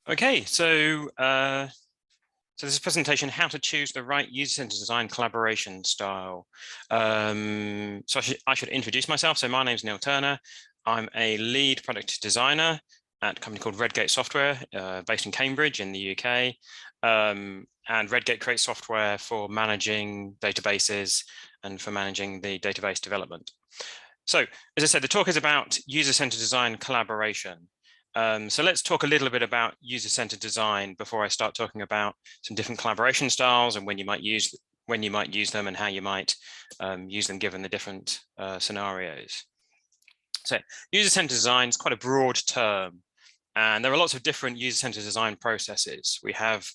Okay, so this is a presentation, how to choose the right user-centered design collaboration style. So I should introduce myself. So my name is Neil Turner. I'm a lead product designer at a company called Redgate Software, based in Cambridge in the UK. And Redgate creates software for managing databases and for managing the database development. So as I said, the talk is about user-centered design collaboration. So let's talk a little bit about user-centered design before I start talking about some different collaboration styles and when you might use them and how you might use them given the different scenarios. So user-centered design is quite a broad term, and there are lots of different user-centered design processes. We have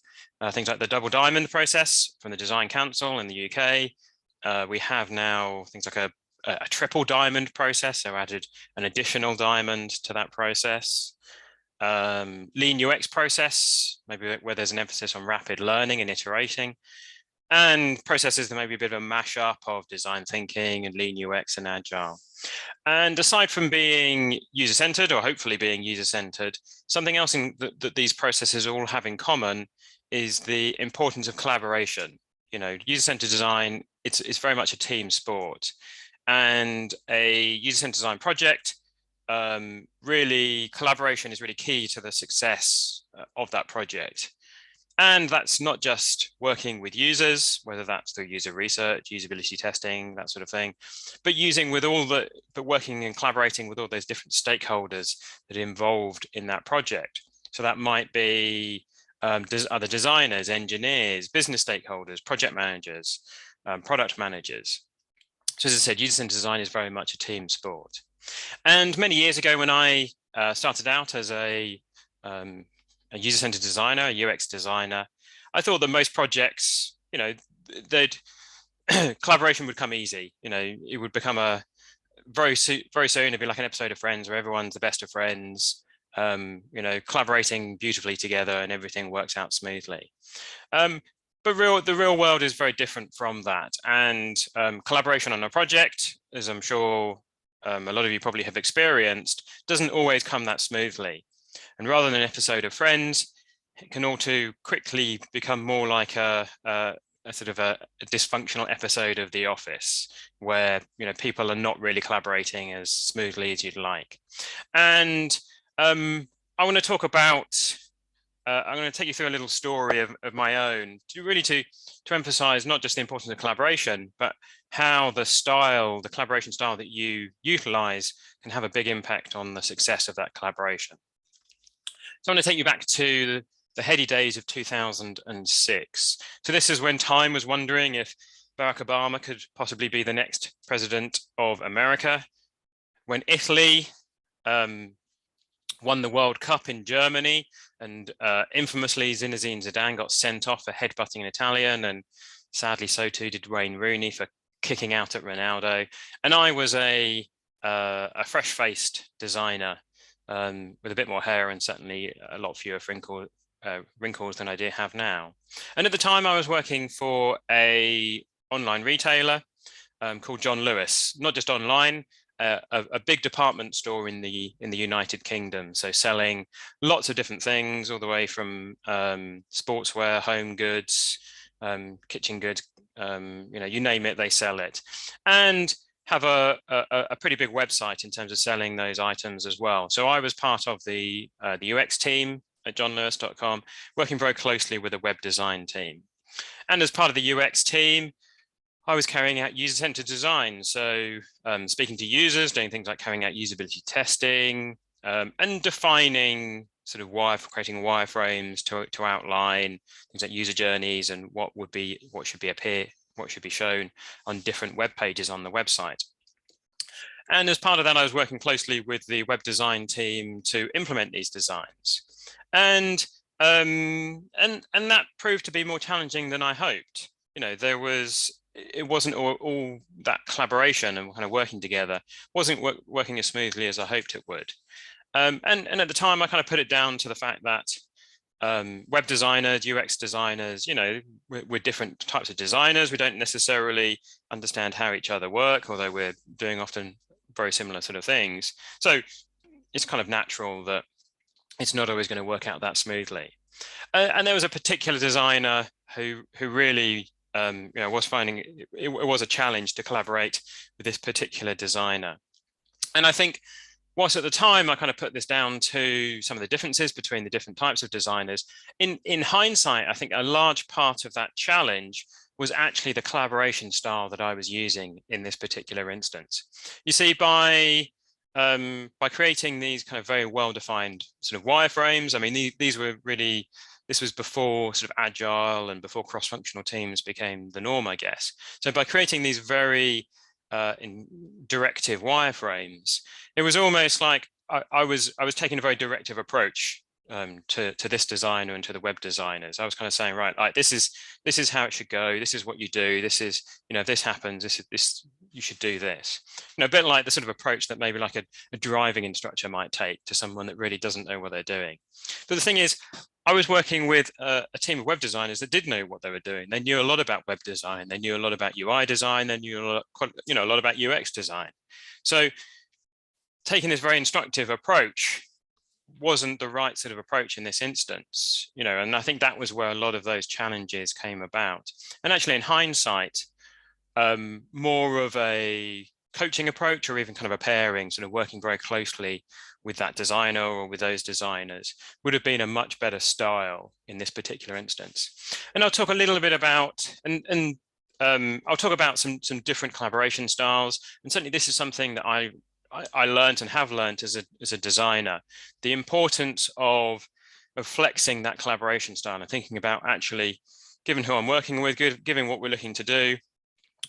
things like the double diamond process from the Design Council in the UK. We have now things like a triple diamond process, so added an additional diamond to that process. Lean UX process, maybe where there's an emphasis on rapid learning and iterating, and processes that may be a bit of a mashup of design thinking and lean UX and agile. And aside from being user-centered, or hopefully being user-centered, something else that these processes all have in common is the importance of collaboration. You know, user-centered design, it's very much a team sport. And a user-centered design project, really collaboration is really key to the success of that project. And that's not just working with users, whether that's through user research, usability testing, that sort of thing, but working and collaborating with all those different stakeholders that are involved in that project. So that might be other designers, engineers, business stakeholders, project managers, product managers. So as I said, user-centered design is very much a team sport. And many years ago, when I started out as a user-centered designer, a UX designer, I thought that most projects, you know, collaboration would come easy. You know, it would become very soon, it'd be like an episode of Friends where everyone's the best of friends, you know, collaborating beautifully together and everything works out smoothly. But the real world is very different from that. And collaboration on a project, as I'm sure a lot of you probably have experienced, doesn't always come that smoothly. And rather than an episode of Friends, it can all too quickly become more like a sort of a dysfunctional episode of The Office, where, you know, people are not really collaborating as smoothly as you'd like. And I want to talk about I'm going to take you through a little story of my own to emphasize not just the importance of collaboration, but how the collaboration style that you utilize can have a big impact on the success of that collaboration. So I'm going to take you back to the heady days of 2006. So this is when Time was wondering if Barack Obama could possibly be the next president of America, when Italy won the World Cup in Germany, and infamously Zinedine Zidane got sent off for headbutting an Italian, and sadly so too did Wayne Rooney for kicking out at Ronaldo. And I was a fresh-faced designer with a bit more hair and certainly a lot fewer wrinkles than I do have now. And at the time I was working for a online retailer called John Lewis, not just online, a big department store in the United Kingdom, so selling lots of different things, all the way from sportswear, home goods, kitchen goods, you know, you name it, they sell it, and have a pretty big website in terms of selling those items as well. So I was part of the UX team at johnlewis.com, working very closely with a web design team. And as part of the UX team, I was carrying out user-centered design. So speaking to users, doing things like carrying out usability testing, and defining sort of creating wireframes to outline things like user journeys and what should be shown on different web pages on the website. And as part of that, I was working closely with the web design team to implement these designs. And that proved to be more challenging than I hoped. You know, it wasn't all that collaboration and kind of working together wasn't working as smoothly as I hoped it would. And at the time, I kind of put it down to the fact that web designers, UX designers, you know, we're different types of designers. We don't necessarily understand how each other work, although we're doing often very similar sort of things. So it's kind of natural that it's not always going to work out that smoothly. And there was a particular designer who really was finding it was a challenge to collaborate with this particular designer. And I think whilst at the time I kind of put this down to some of the differences between the different types of designers, in hindsight, I think a large part of that challenge was actually the collaboration style that I was using in this particular instance. You see, by creating these kind of very well-defined sort of wireframes, I mean, these were really, this was before sort of agile and before cross-functional teams became the norm, I guess. So by creating these very in directive wireframes, it was almost like I was taking a very directive approach to this designer and to the web designers. I was kind of saying, right, like this is how it should go. This is what you do. This is, if this happens, this you should do this. A bit like the sort of approach that maybe like a driving instructor might take to someone that really doesn't know what they're doing. But the thing is, I was working with a team of web designers that did know what they were doing. They knew a lot about web design. They knew a lot about UI design. They knew a lot about UX design. So taking this very instructive approach wasn't the right sort of approach in this instance, and I think that was where a lot of those challenges came about. And actually, in hindsight, more of a coaching approach or even kind of a pairing, sort of working very closely with that designer or with those designers would have been a much better style in this particular instance. And I'll talk a little bit about, I'll talk about some different collaboration styles. And certainly this is something that I learned and have learned as a designer, the importance of flexing that collaboration style and thinking about actually, given who I'm working with, given what we're looking to do,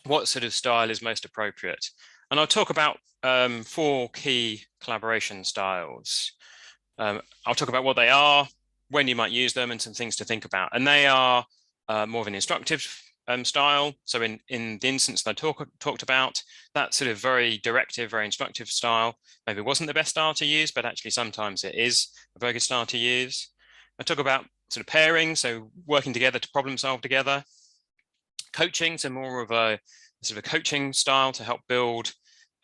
what sort of style is most appropriate. And I'll talk about 4 key collaboration styles. I'll talk about what they are, when you might use them, and some things to think about. And they are more of an instructive style. So in the instance that I talked about, that sort of very directive, very instructive style maybe wasn't the best style to use, but actually sometimes it is a very good style to use. I talk about sort of pairing, so working together to problem solve together. Coaching, so more of a sort of a coaching style to help build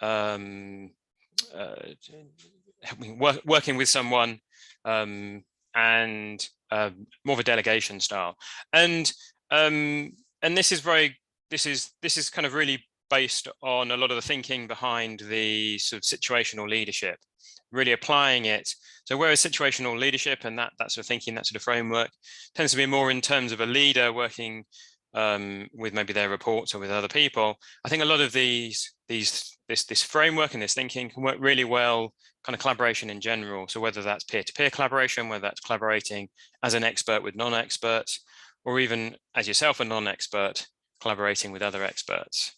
working with someone, and more of a delegation style. And this is kind of really based on a lot of the thinking behind the sort of situational leadership, really applying it. So whereas situational leadership and that sort of thinking, that sort of framework tends to be more in terms of a leader working with maybe their reports or with other people, I think a lot of this framework and this thinking can work really well, kind of collaboration in general. So whether that's peer-to-peer collaboration, whether that's collaborating as an expert with non-experts, or even as yourself a non-expert collaborating with other experts.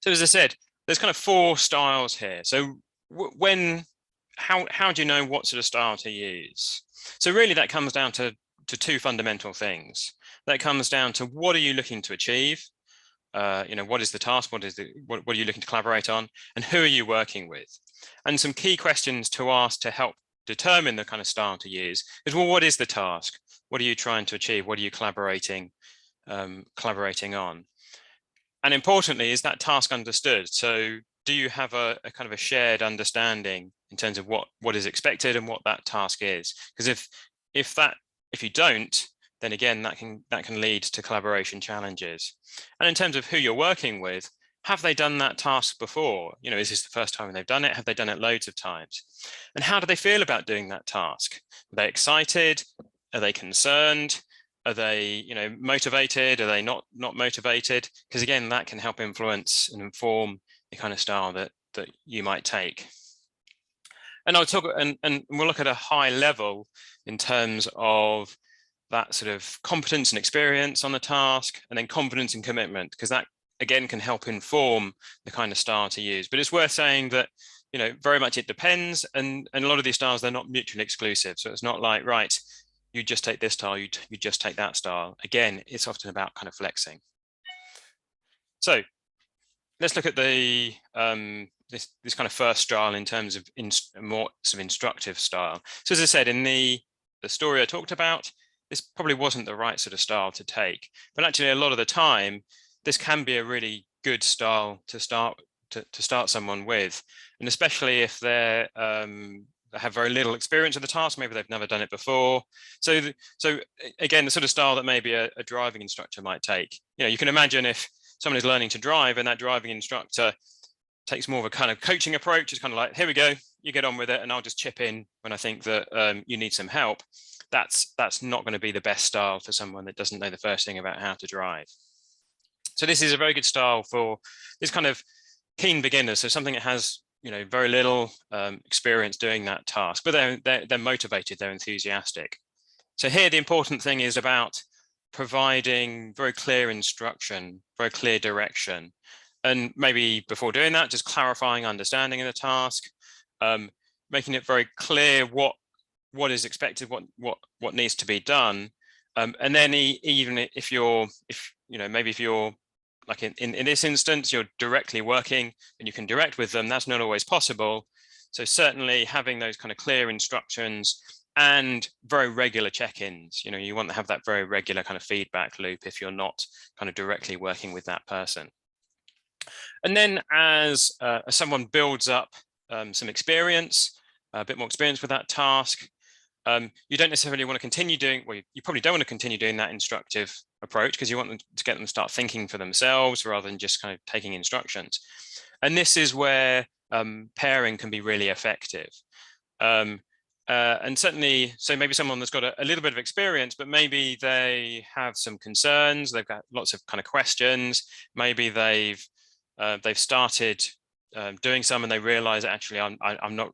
So as I said, there's kind of 4 styles here. So how do you know what sort of style to use? So really that comes down to 2 fundamental things. That comes down to what are you looking to achieve? What is the task? What are you looking to collaborate on? And who are you working with? And some key questions to ask to help determine the kind of style to use is, well, what is the task? What are you trying to achieve? What are you collaborating on? And importantly, is that task understood? So do you have a kind of a shared understanding in terms of what is expected and what that task is? Because if you don't, then again, that can lead to collaboration challenges. And in terms of who you're working with, have they done that task before? Is this the first time they've done it? Have they done it loads of times? And how do they feel about doing that task? Are they excited? Are they concerned? Are they, motivated? Are they not motivated? Because again, that can help influence and inform the kind of style that you might take. And I'll talk, and we'll look at a high level in terms of that sort of competence and experience on the task, and then confidence and commitment, because that again can help inform the kind of style to use. But it's worth saying that, very much it depends, and a lot of these styles, they're not mutually exclusive. So it's not like, right, you just take this style, you just take that style. Again, it's often about kind of flexing. So let's look at the this kind of first style in terms of more sort of instructive style. So as I said, in the story I talked about, this probably wasn't the right sort of style to take, but actually a lot of the time, this can be a really good style to start someone with, and especially if they're have very little experience of the task. Maybe they've never done it before. So again, the sort of style that maybe a driving instructor might take. You can imagine if someone is learning to drive and that driving instructor takes more of a kind of coaching approach. It's kind of like, here we go, you get on with it, and I'll just chip in when I think that you need some help. That's not going to be the best style for someone that doesn't know the first thing about how to drive. So this is a very good style for this kind of keen beginners. So something that has very little experience doing that task, but they're motivated, they're enthusiastic. So here the important thing is about providing very clear instruction, very clear direction. And maybe before doing that, just clarifying understanding of the task, making it very clear what is expected, what needs to be done. And then even if you're like in this instance, you're directly working and you can direct with them, that's not always possible. So certainly having those kind of clear instructions and very regular check-ins, you want to have that very regular kind of feedback loop if you're not kind of directly working with that person. And then as someone builds up some experience, a bit more experience with that task, you don't necessarily want to continue doing, well, you probably don't want to continue doing that instructive approach because you want them to get them to start thinking for themselves rather than just kind of taking instructions. And this is where pairing can be really effective. And certainly, so maybe someone that's got a little bit of experience, but maybe they have some concerns, they've got lots of kind of questions, maybe they've started doing some and they realize actually I'm not,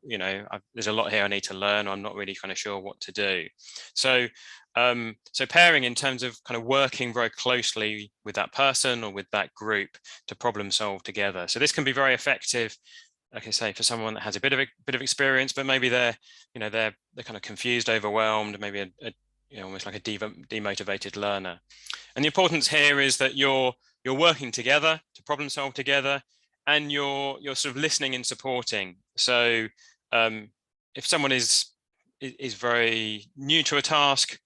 there's a lot here I need to learn, I'm not really kind of sure what to do. So so pairing in terms of kind of working very closely with that person or with that group to problem solve together. So this can be very effective, like I say, for someone that has a bit of experience, but maybe they're kind of confused, overwhelmed, maybe almost like a demotivated learner. And the importance here is that you're working together to problem solve together, and you're sort of listening and supporting. So if someone is very new to a task,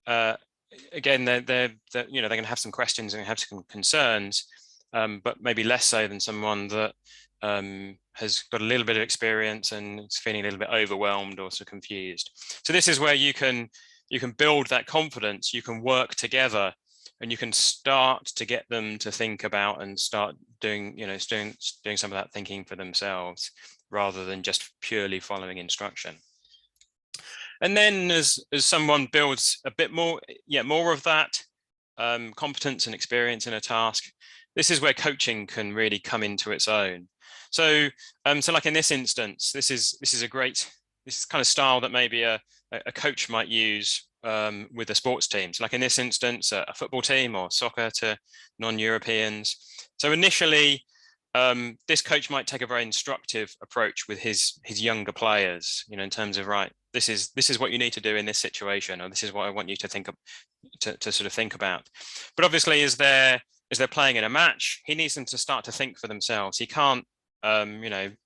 again, they're going to have some questions and have some concerns, but maybe less so than someone that has got a little bit of experience and is feeling a little bit overwhelmed or sort of confused. So this is where you can build that confidence, you can work together, and you can start to get them to think about and start doing some of that thinking for themselves rather than just purely following instruction. And then as someone builds a bit more of that competence and experience in a task, this is where coaching can really come into its own. So so like in this instance, this is kind of style that maybe a coach might use with a sports team. So like in this instance, a football team or soccer to non-Europeans. So initially, this coach might take a very instructive approach with his younger players, in terms of, right, this is what you need to do in this situation, or this is what I want you to think of, to sort of think about. But obviously, as they're playing in a match, he needs them to start to think for themselves. He can't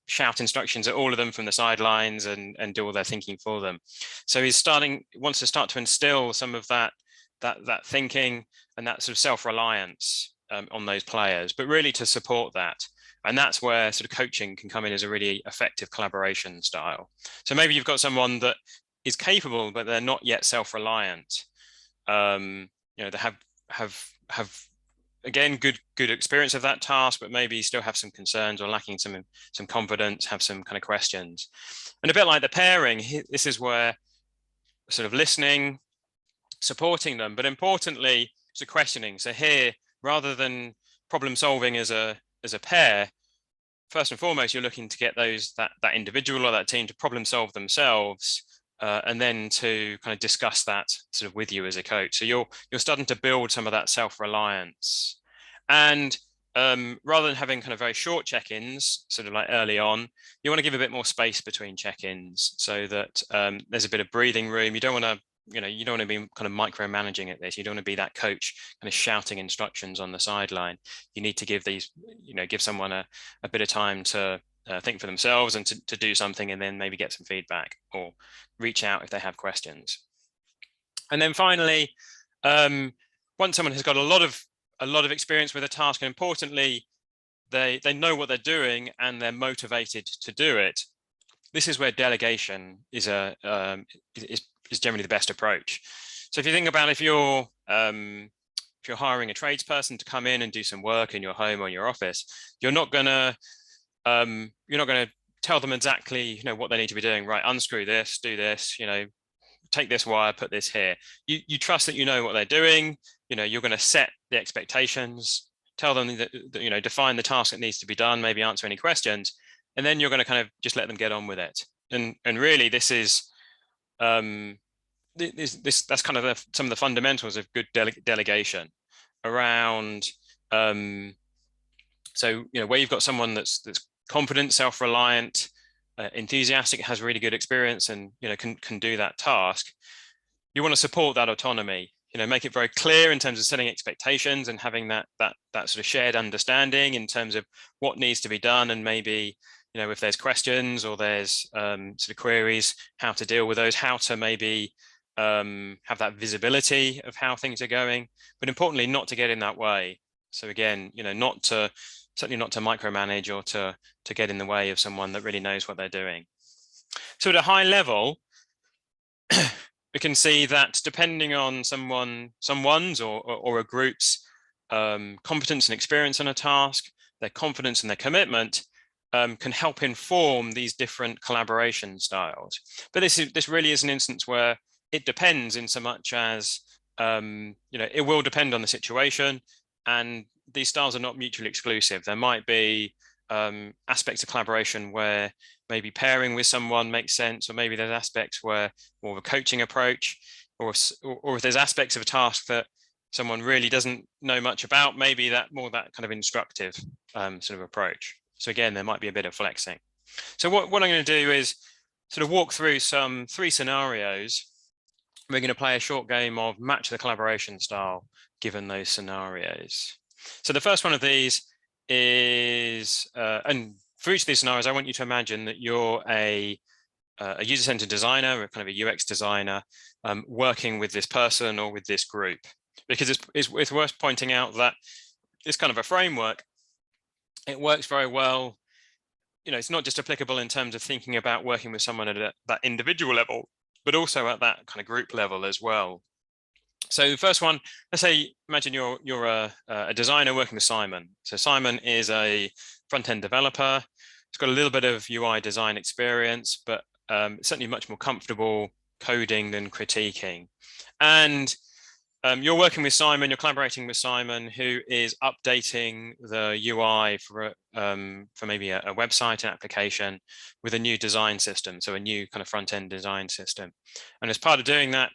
shout instructions at all of them from the sidelines and do all their thinking for them. So wants to start to instill some of that thinking and that sort of self-reliance on those players, but really to support that. And that's where sort of coaching can come in as a really effective collaboration style. So maybe you've got someone that is capable, but they're not yet self-reliant. They have again, good experience of that task, but maybe still have some concerns or lacking some confidence, have some kind of questions. And a bit like the pairing, this is where sort of listening, supporting them, but importantly, so questioning. So here, rather than problem solving as a pair, first and foremost, you're looking to get that individual or that team to problem solve themselves, and then to kind of discuss that sort of with you as a coach. So you're starting to build some of that self-reliance. And rather than having kind of very short check-ins, sort of like early on, you want to give a bit more space between check-ins so that there's a bit of breathing room. You don't want to be kind of micromanaging at this. You don't want to be that coach kind of shouting instructions on the sideline. You need to give someone a bit of time to think for themselves and to do something, and then maybe get some feedback or reach out if they have questions. And then finally, once someone has got a lot of experience with a task, and importantly, they know what they're doing and they're motivated to do it, this is where delegation is generally the best approach. So if you think about if you're hiring a tradesperson to come in and do some work in your home or your office, you're not going to tell them exactly what they need to be doing. Right, unscrew this, do this, take this wire, put this here. You trust that you know what they're doing. You're going to set the expectations, tell them that define the task that needs to be done, maybe answer any questions, and then you're going to kind of just let them get on with it. And really, this is that's kind of some of the fundamentals of good delegation around. So where you've got someone that's confident, self-reliant, enthusiastic, has really good experience, and can do that task. You want to support that autonomy. Make it very clear in terms of setting expectations and having that sort of shared understanding in terms of what needs to be done, and maybe if there's questions or there's sort of queries, how to deal with those, how to maybe have that visibility of how things are going, but importantly, not to get in that way. So again, certainly not to micromanage or to get in the way of someone that really knows what they're doing. So at a high level, we can see that depending on someone's or a group's competence and experience on a task, their confidence and their commitment can help inform these different collaboration styles. But this really is an instance where it depends in so much as it will depend on the situation, and these styles are not mutually exclusive. There might be aspects of collaboration where maybe pairing with someone makes sense, or maybe there's aspects where more of a coaching approach, or if there's aspects of a task that someone really doesn't know much about, maybe that kind of instructive sort of approach. So again, there might be a bit of flexing. So what I'm going to do is sort of walk through 3 scenarios. We're going to play a short game of match the collaboration style given those scenarios. So the first one of these is, and for each of these scenarios, I want you to imagine that you're a user-centered designer, or kind of a UX designer, working with this person or with this group, because it's worth pointing out that this kind of a framework, it works very well. It's not just applicable in terms of thinking about working with someone at that individual level, but also at that kind of group level as well. So the first one, let's say, imagine you're a designer working with Simon. So Simon is a front-end developer. He's got a little bit of UI design experience, but certainly much more comfortable coding than critiquing. And you're working with Simon, you're collaborating with Simon, who is updating the UI for maybe a website, an application with a new design system, so a new kind of front-end design system. And as part of doing that,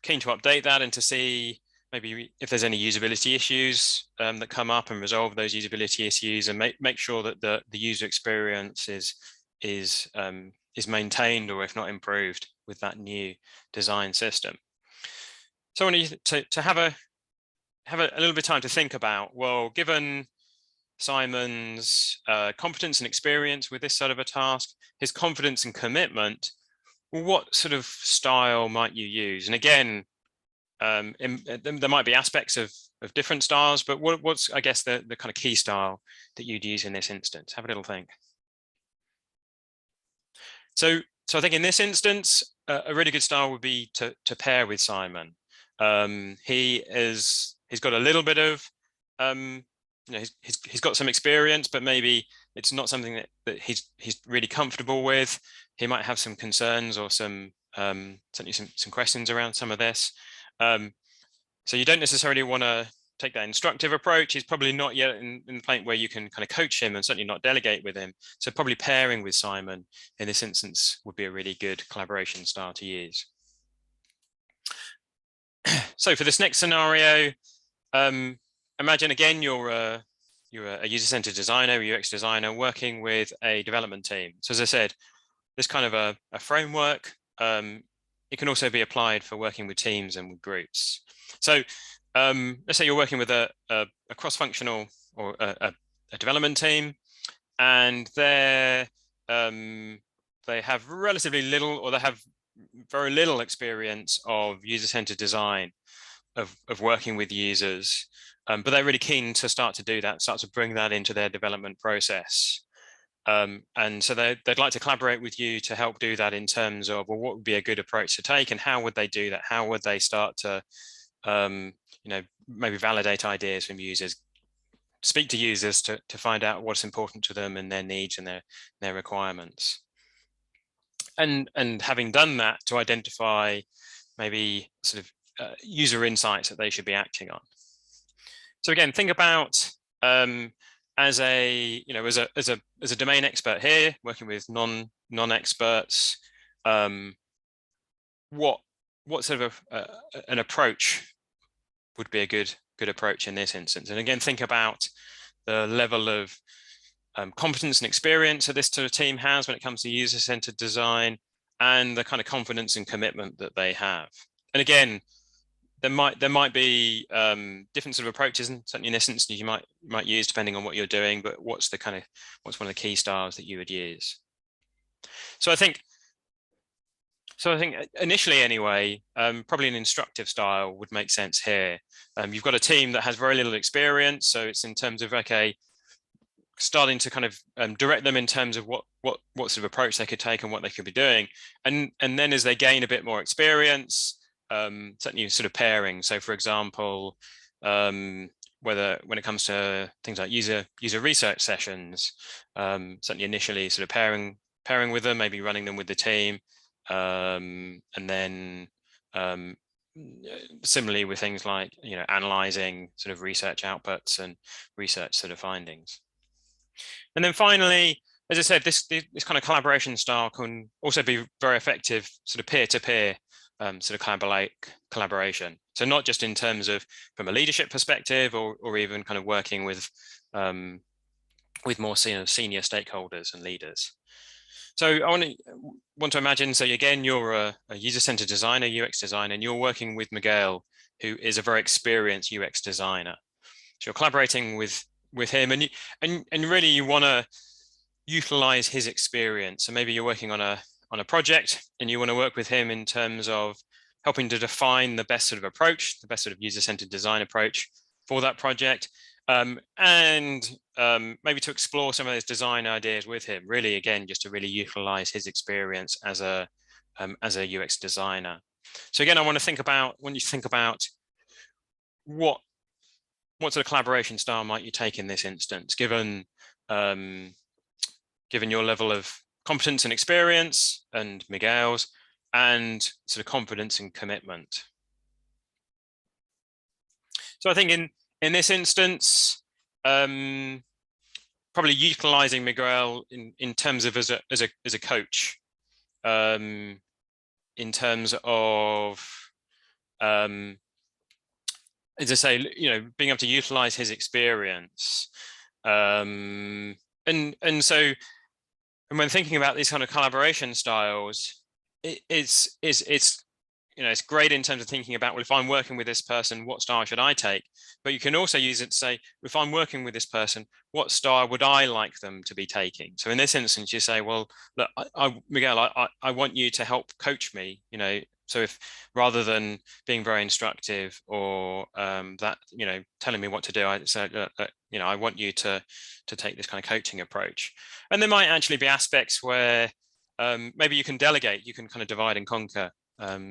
keen to update that and to see maybe if there's any usability issues that come up, and resolve those usability issues, and make sure that the user experience is maintained, or if not improved, with that new design system. So I want you to have a little bit of time to think about, well, given Simon's competence and experience with this sort of a task, his confidence and commitment, what sort of style might you use? And again, there might be aspects of different styles, but what's, I guess, the kind of key style that you'd use in this instance? Have a little think. So I think in this instance, a really good style would be to pair with Simon. He's got a little bit of, he's got some experience, but maybe it's not something that he's really comfortable with. He might have some concerns or certainly some questions around some of this. So you don't necessarily want to take that instructive approach. He's probably not yet in the point where you can kind of coach him, and certainly not delegate with him. So probably pairing with Simon in this instance would be a really good collaboration style to use. So for this next scenario, imagine again you're a user-centered designer, a UX designer working with a development team. So as I said, this kind of a framework, it can also be applied for working with teams and with groups. So let's say you're working with a cross-functional or a development team, and they have relatively little, or they have very little experience of user-centered design, of working with users, but they're really keen to start to do that, start to bring that into their development process. And so they'd like to collaborate with you to help do that in terms of, well, what would be a good approach to take and how would they do that? How would they start to, maybe validate ideas from users, speak to users to find out what's important to them and their needs and their requirements. And having done that, to identify maybe sort of user insights that they should be acting on. So again, think about as a domain expert here, working with non-experts, what sort of an approach would be a good approach in this instance? And again, think about the level of competence and experience that this sort of team has when it comes to user-centered design, and the kind of confidence and commitment that they have. And again, there might be different sort of approaches, and certainly in this instance you might use depending on what you're doing. But what's one of the key styles that you would use? So I think initially anyway, probably an instructive style would make sense here. You've got a team that has very little experience, so it's in terms of, okay, starting to kind of direct them in terms of what sort of approach they could take and what they could be doing, and then as they gain a bit more experience, certainly sort of pairing. So for example, whether when it comes to things like user research sessions, certainly initially sort of pairing with them, maybe running them with the team, and then similarly with things like analyzing sort of research outputs and research sort of findings. And then finally, as I said, this kind of collaboration style can also be very effective sort of peer-to-peer sort of collaboration. So not just in terms of from a leadership perspective, or even kind of working with more senior stakeholders and leaders. So I want to imagine, so again, you're a user-centered designer, UX designer, and you're working with Miguel, who is a very experienced UX designer. So you're collaborating with him, and really you want to utilize his experience. So maybe you're working on a project and you want to work with him in terms of helping to define the best sort of approach, the best sort of user-centered design approach for that project, and maybe to explore some of those design ideas with him, really again just to really utilize his experience as a UX designer. So again, I want to think about, when you think about what sort of collaboration style might you take in this instance, given your level of competence and experience and Miguel's, and sort of confidence and commitment. So I think in this instance, probably utilizing Miguel in terms of as a coach, in terms of as I say, being able to utilize his experience, and so, and when thinking about these kind of collaboration styles, it's great in terms of thinking about, well, if I'm working with this person, what style should I take? But you can also use it to say, if I'm working with this person, what style would I like them to be taking? So in this instance, you say, well, look, Miguel, I want you to help coach me, so if rather than being very instructive or that, telling me what to do, I say, I want you to take this kind of coaching approach. And there might actually be aspects where maybe you can delegate, you can kind of divide and conquer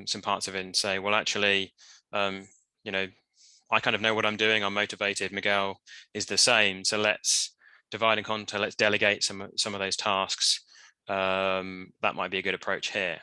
some parts of it and say, well, actually, I kind of know what I'm doing. I'm motivated. Miguel is the same. So let's divide and conquer. Let's delegate some of those tasks. That might be a good approach here.